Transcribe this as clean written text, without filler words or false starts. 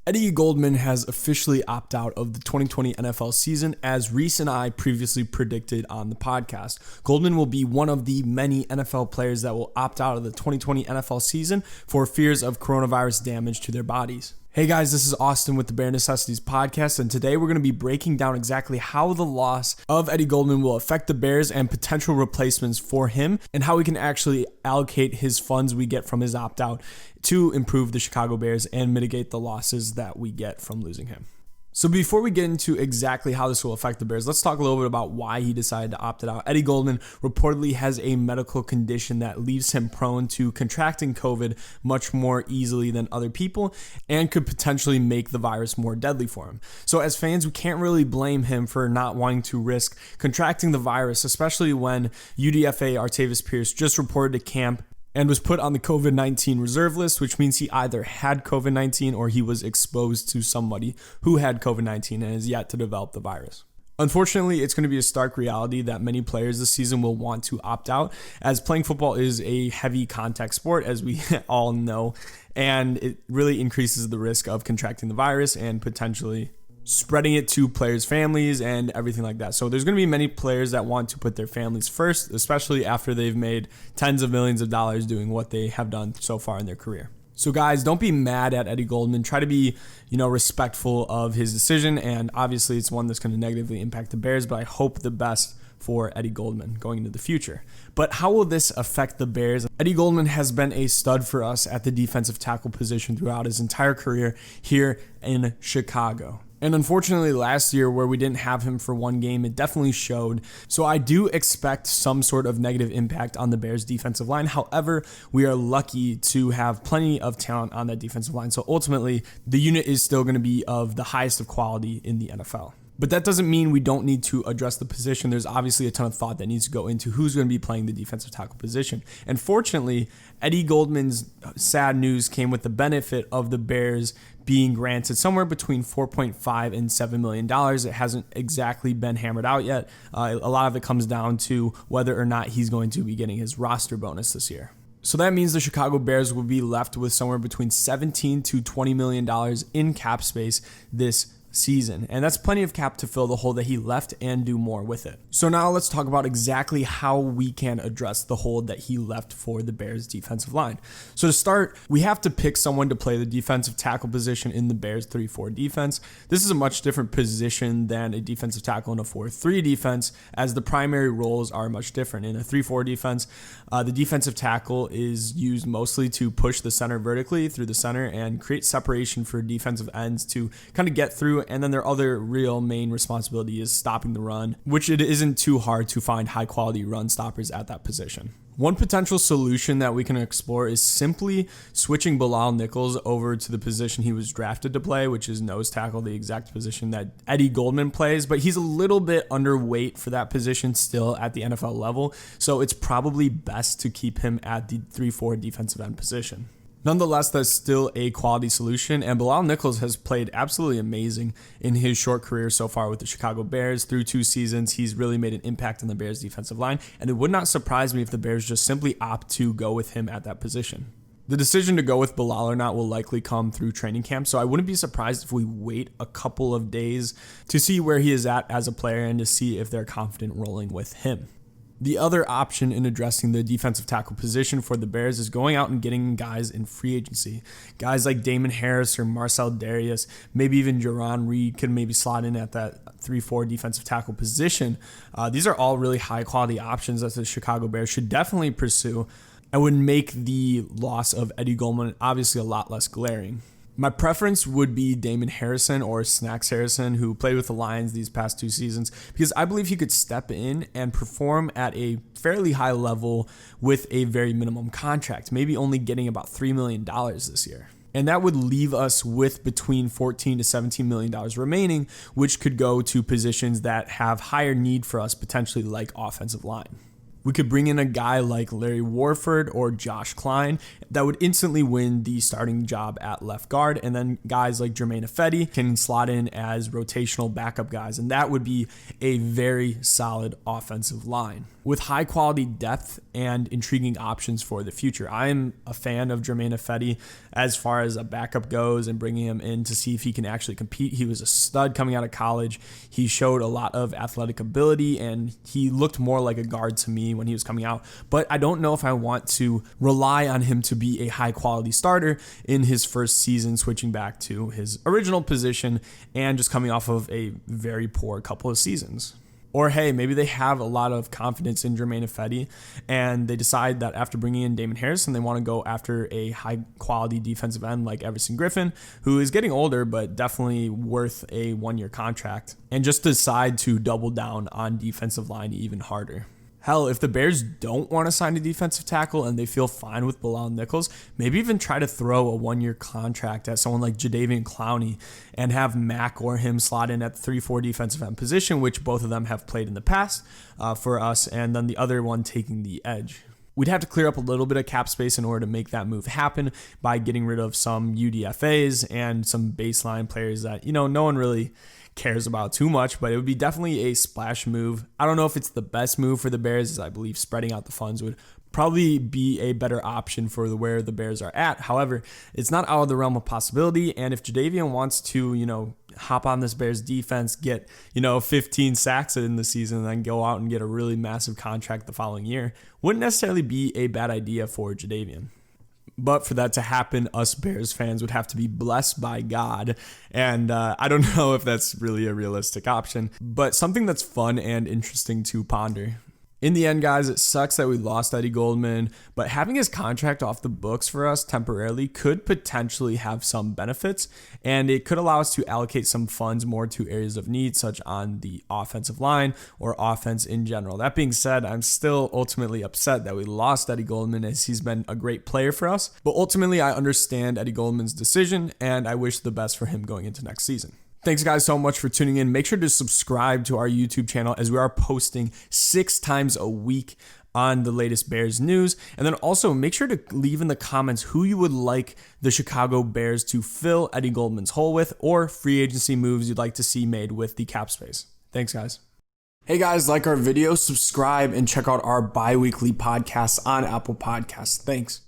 Eddie Goldman has officially opted out of the 2020 NFL season, as Reese and I previously predicted on the podcast. Goldman will be one of the many NFL players that will opt out of the 2020 NFL season for fears of coronavirus damage to their bodies. Hey guys, this is Austin with the Bare Necessities podcast, and today we're going to be breaking down exactly how the loss of Eddie Goldman will affect the Bears and potential replacements for him, and how we can actually allocate his funds we get from his opt-out to improve the Chicago Bears and mitigate the losses that we get from losing him. So before we get into exactly how this will affect the Bears, let's talk a little bit about why he decided to opt out. Eddie Goldman reportedly has a medical condition that leaves him prone to contracting COVID much more easily than other people and could potentially make the virus more deadly for him. So as fans, we can't really blame him for not wanting to risk contracting the virus, especially when UDFA Artavis Pierce just reported to camp and was put on the COVID-19 reserve list, which means he either had COVID-19 or he was exposed to somebody who had COVID-19 and is yet to develop the virus. Unfortunately, it's going to be a stark reality that many players this season will want to opt out, as playing football is a heavy contact sport, as we all know, and it really increases the risk of contracting the virus and potentially spreading it to players' families and everything like that. So there's going to be many players that want to put their families first, especially after they've made tens of millions of dollars doing what they have done so far in their career. So guys, don't be mad at Eddie Goldman. Try to be, respectful of his decision. And obviously it's one that's going to negatively impact the Bears, but I hope the best for Eddie Goldman going into the future. But how will this affect the Bears? Eddie Goldman has been a stud for us at the defensive tackle position throughout his entire career here in Chicago. And unfortunately, last year, where we didn't have him for one game, it definitely showed. So I do expect some sort of negative impact on the Bears' defensive line. However, we are lucky to have plenty of talent on that defensive line. So ultimately, the unit is still going to be of the highest of quality in the NFL. But that doesn't mean we don't need to address the position. There's obviously a ton of thought that needs to go into who's going to be playing the defensive tackle position. And fortunately, Eddie Goldman's sad news came with the benefit of the Bears being granted somewhere between $4.5 and $7 million. It hasn't exactly been hammered out yet. A lot of it comes down to whether or not he's going to be getting his roster bonus this year. So that means the Chicago Bears will be left with somewhere between $17 to $20 million in cap space this season, and that's plenty of cap to fill the hole that he left and do more with it. So now let's talk about exactly how we can address the hole that he left for the Bears defensive line. So to start, we have to pick someone to play the defensive tackle position in the Bears 3-4 defense. This is a much different position than a defensive tackle in a 4-3 defense, as the primary roles are much different. In a 3-4 defense, the defensive tackle is used mostly to push the center vertically through the center and create separation for defensive ends to kind of get through. And then their other real main responsibility is stopping the run, which it isn't too hard to find high quality run stoppers at that position. One potential solution that we can explore is simply switching Bilal Nichols over to the position he was drafted to play, which is nose tackle, the exact position that Eddie Goldman plays, but he's a little bit underweight for that position still at the NFL level, so it's probably best to keep him at the 3-4 defensive end position. Nonetheless, that's still a quality solution, and Bilal Nichols has played absolutely amazing in his short career so far with the Chicago Bears. Through 2 seasons, he's really made an impact on the Bears' defensive line, and it would not surprise me if the Bears just simply opt to go with him at that position. The decision to go with Bilal or not will likely come through training camp, so I wouldn't be surprised if we wait a couple of days to see where he is at as a player and to see if they're confident rolling with him. The other option in addressing the defensive tackle position for the Bears is going out and getting guys in free agency. Guys like Damon Harris or Marcel Darius, maybe even Jerron Reed could maybe slot in at that 3-4 defensive tackle position. These are all really high quality options that the Chicago Bears should definitely pursue and would make the loss of Eddie Goldman obviously a lot less glaring. My preference would be Damon Harrison or Snacks Harrison, who played with the Lions these past 2 seasons, because I believe he could step in and perform at a fairly high level with a very minimum contract, maybe only getting about $3 million this year. And that would leave us with between $14 to $17 million remaining, which could go to positions that have higher need for us, potentially like offensive line. We could bring in a guy like Larry Warford or Josh Klein that would instantly win the starting job at left guard. And then guys like Jermaine Ifedi can slot in as rotational backup guys. And that would be a very solid offensive line. with high quality depth and intriguing options for the future. I'm a fan of Jermaine Ifedi as far as a backup goes and bringing him in to see if he can actually compete. He was a stud coming out of college. He showed a lot of athletic ability and he looked more like a guard to me when he was coming out. But I don't know if I want to rely on him to be a high quality starter in his first season, switching back to his original position and just coming off of a very poor couple of seasons. Or hey, maybe they have a lot of confidence in Jermaine Ifedi and they decide that after bringing in Damon Harrison, they want to go after a high quality defensive end like Everson Griffin, who is getting older, but definitely worth a 1-year contract, and just decide to double down on defensive line even harder. Hell, if the Bears don't want to sign a defensive tackle and they feel fine with Bilal Nichols, maybe even try to throw a 1-year contract at someone like Jadeveon Clowney and have Mack or him slot in at the 3-4 defensive end position, which both of them have played in the past for us, and then the other one taking the edge. We'd have to clear up a little bit of cap space in order to make that move happen by getting rid of some UDFAs and some baseline players that, no one really cares about too much, but it would be definitely a splash move. I don't know if it's the best move for the Bears, as I believe spreading out the funds would probably be a better option for where the Bears are at. However, it's not out of the realm of possibility, and if Jadeveon wants to, hop on this Bears defense, get, 15 sacks in the season, and then go out and get a really massive contract the following year, wouldn't necessarily be a bad idea for Jadeveon. But for that to happen, us Bears fans would have to be blessed by God. And I don't know if that's really a realistic option, but something that's fun and interesting to ponder. In the end, guys, it sucks that we lost Eddie Goldman, but having his contract off the books for us temporarily could potentially have some benefits, and it could allow us to allocate some funds more to areas of need, such on the offensive line or offense in general. That being said, I'm still ultimately upset that we lost Eddie Goldman, as he's been a great player for us, but ultimately I understand Eddie Goldman's decision, and I wish the best for him going into next season. Thanks guys so much for tuning in. Make sure to subscribe to our YouTube channel, as we are posting 6 times a week on the latest Bears news. And then also make sure to leave in the comments who you would like the Chicago Bears to fill Eddie Goldman's hole with, or free agency moves you'd like to see made with the cap space. Thanks guys. Hey guys, like our video, subscribe, and check out our bi-weekly podcasts on Apple Podcasts. Thanks.